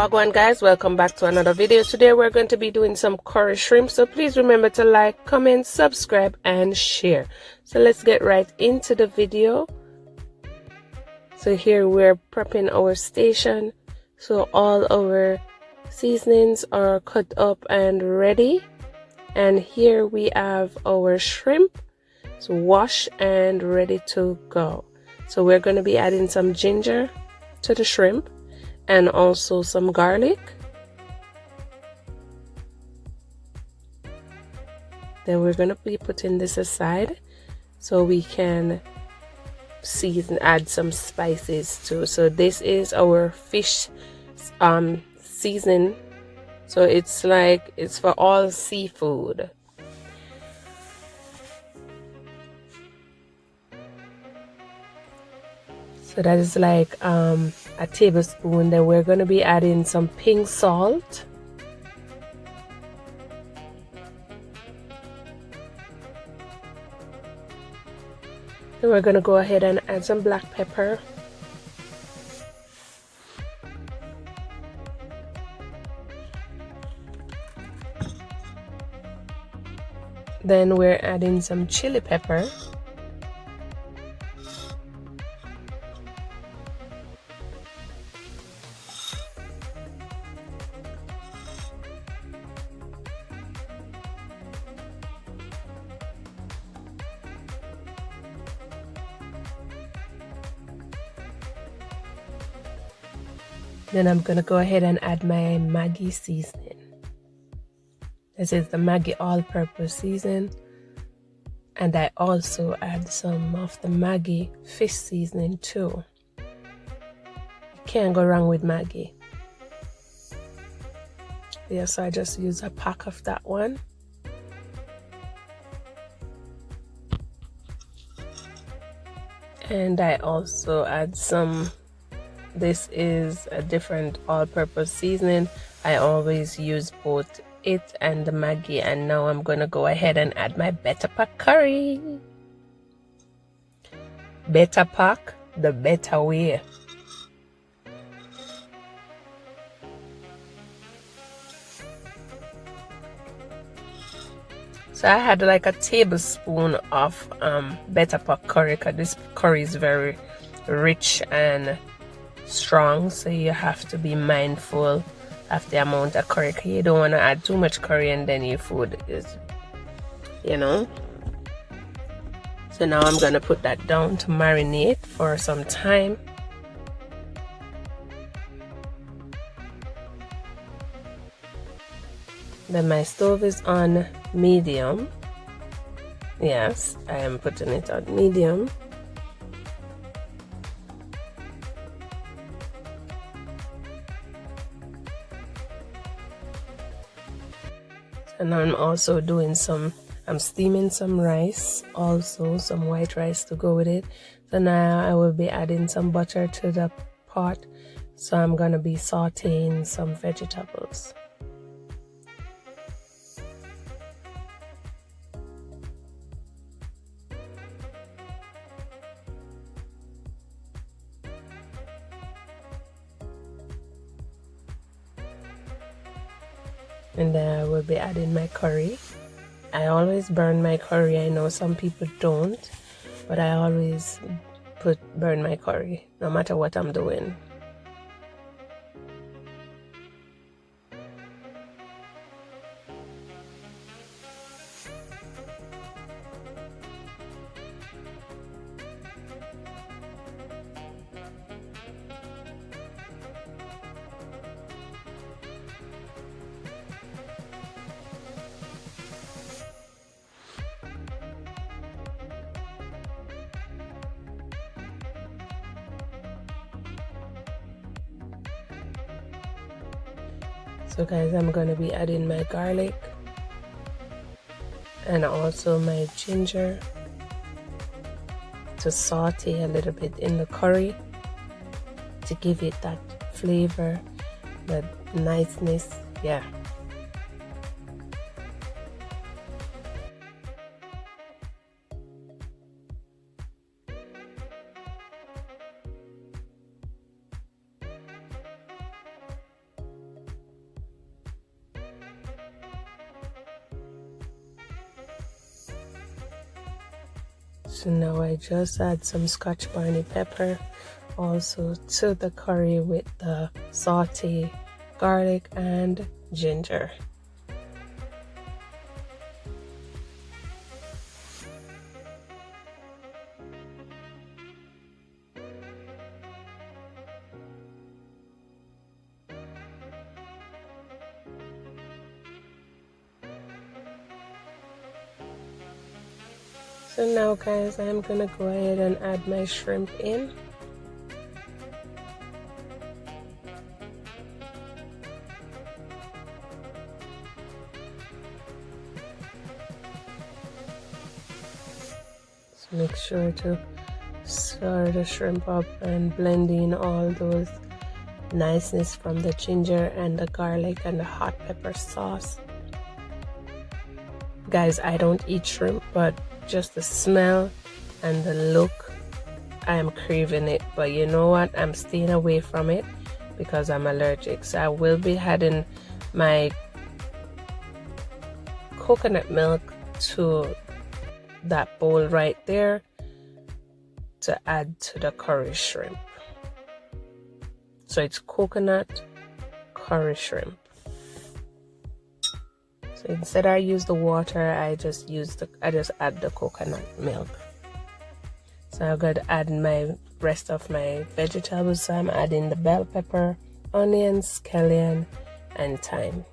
Wagwan guys, welcome back to another video. Today we're going to be doing some curry shrimp, so please remember to like, comment, subscribe and share. So let's get right into the video. So here we're prepping our station, so all our seasonings are cut up and ready. And here we have our shrimp, so washed and ready to go. So we're going to be adding some ginger to the shrimp and also some garlic. Then we're going to be putting this aside so we can season, add some spices too. So this is our fish season, so it's like it's for all seafood. So that is like a tablespoon. Then we're going to be adding some pink salt. Then we're going to go ahead and add some black pepper. Then we're adding some chili pepper. Then I'm going to go ahead and add my Maggi seasoning. This is the Maggi all-purpose season. And I also add some of the Maggi fish seasoning too. You can't go wrong with Maggi. Yeah, so I just use a pack of that one. And I also add some. This is a different all-purpose seasoning. I always use both it and the Maggi, and now I'm gonna go ahead and add my Better Pack curry. Better Pack, the better way. So I had like a tablespoon of Better Pack curry, because this curry is very rich and strong, so you have to be mindful of the amount of curry. You don't want to add too much curry and then your food is, you know. So now I'm gonna put that down to marinate for some time. Then my stove is on medium. Yes, I am putting it on medium. And I'm also doing I'm steaming some rice, also some white rice to go with it. So now I will be adding some butter to the pot. So I'm gonna be sauteing some vegetables. And then I will be adding my curry. I always burn my curry. I know some people don't, but I always burn my curry no matter what I'm doing. So guys, I'm going to be adding my garlic and also my ginger to saute a little bit in the curry to give it that flavor, that niceness. Yeah. So now I just add some Scotch Barney pepper also to the curry with the sauté garlic and ginger. So now guys, I'm gonna go ahead and add my shrimp in. So make sure to stir the shrimp up and blend in all those niceness from the ginger and the garlic and the hot pepper sauce. Guys, I don't eat shrimp, but just the smell and the look, I am craving it. But you know what, I'm staying away from it because I'm allergic. So I will be adding my coconut milk to that bowl right there to add to the curry shrimp. So it's coconut curry shrimp. So instead I use the water, I just add the coconut milk. So I'm going to add my rest of my vegetables. So I'm adding the bell pepper, onions, scallion, and thyme.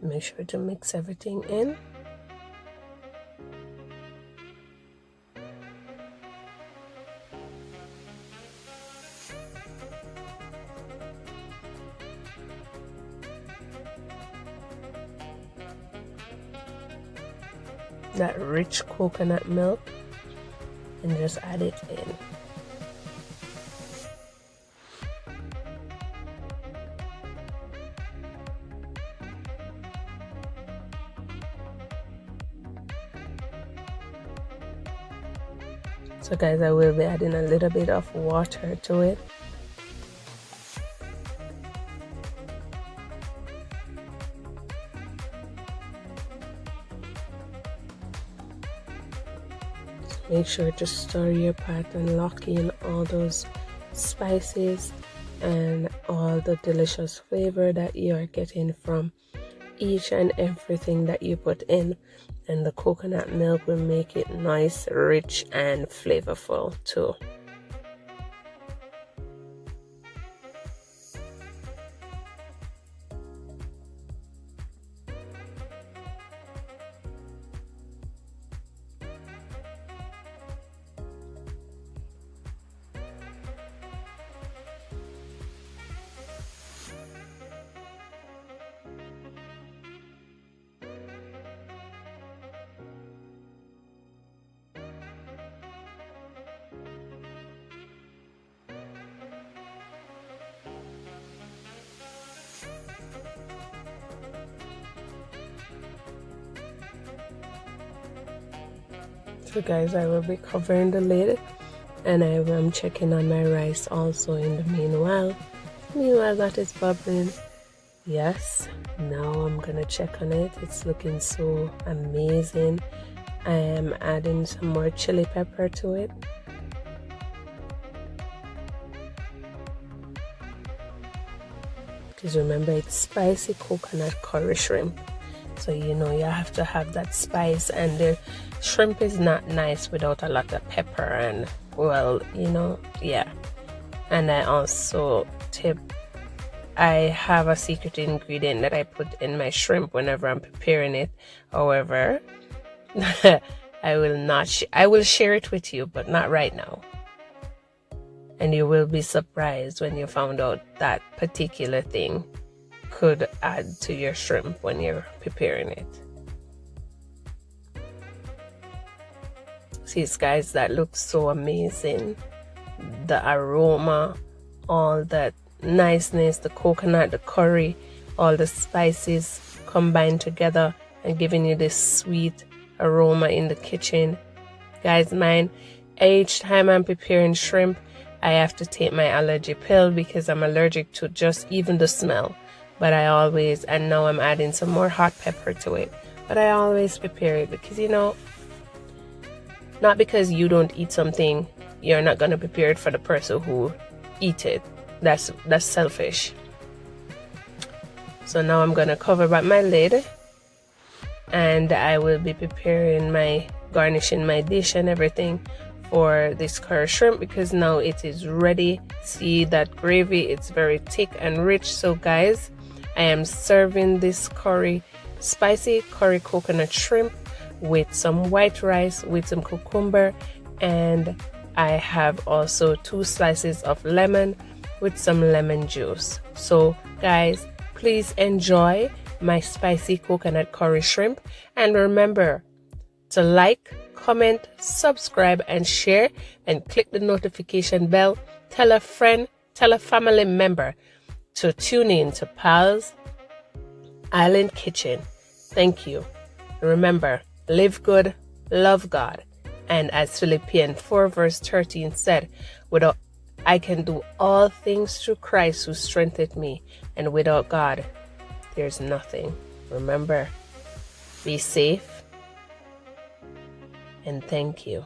Make sure to mix everything in. That rich coconut milk and just add it in. So guys, I will be adding a little bit of water to it. Make sure to stir your pot and lock in all those spices and all the delicious flavor that you are getting from each and everything that you put in. And the coconut milk will make it nice, rich, and flavorful too. So guys, I will be covering the lid and I am checking on my rice also in the meanwhile. Meanwhile that is bubbling. Yes, now I'm gonna check on it. It's looking so amazing. I am adding some more chili pepper to it. Because remember, it's spicy coconut curry shrimp. So you know you have to have that spice, and the shrimp is not nice without a lot of pepper and, well, you know, yeah. And I also I have a secret ingredient that I put in my shrimp whenever I'm preparing it. However, I will share it with you, but not right now. And you will be surprised when you found out that particular thing could add to your shrimp when you're preparing it. See, guys, that looks so amazing. The aroma, all that niceness, the coconut, the curry, all the spices combined together and giving you this sweet aroma in the kitchen. Guys, mine, each time I'm preparing shrimp, I have to take my allergy pill because I'm allergic to just even the smell. But I always, and now I'm adding some more hot pepper to it. But I always prepare it because, you know, not because you don't eat something, you're not going to prepare it for the person who eat it. That's selfish. So now I'm going to cover back my lid, and I will be preparing garnishing my dish and everything for this curry shrimp, because now it is ready. See that gravy, it's very thick and rich. So guys, I am serving this spicy curry coconut shrimp with some white rice with some cucumber, and I have also 2 slices of lemon with some lemon juice. So guys, please enjoy my spicy coconut curry shrimp, and remember to like, comment, subscribe and share, and click the notification bell. Tell a friend, tell a family member to tune in to Pal's Island Kitchen. Thank you. Remember, live good, love God, and as Philippians 4 verse 13 said, I can do all things through Christ who strengthened me, and without God there's nothing. Remember, be safe, and thank you.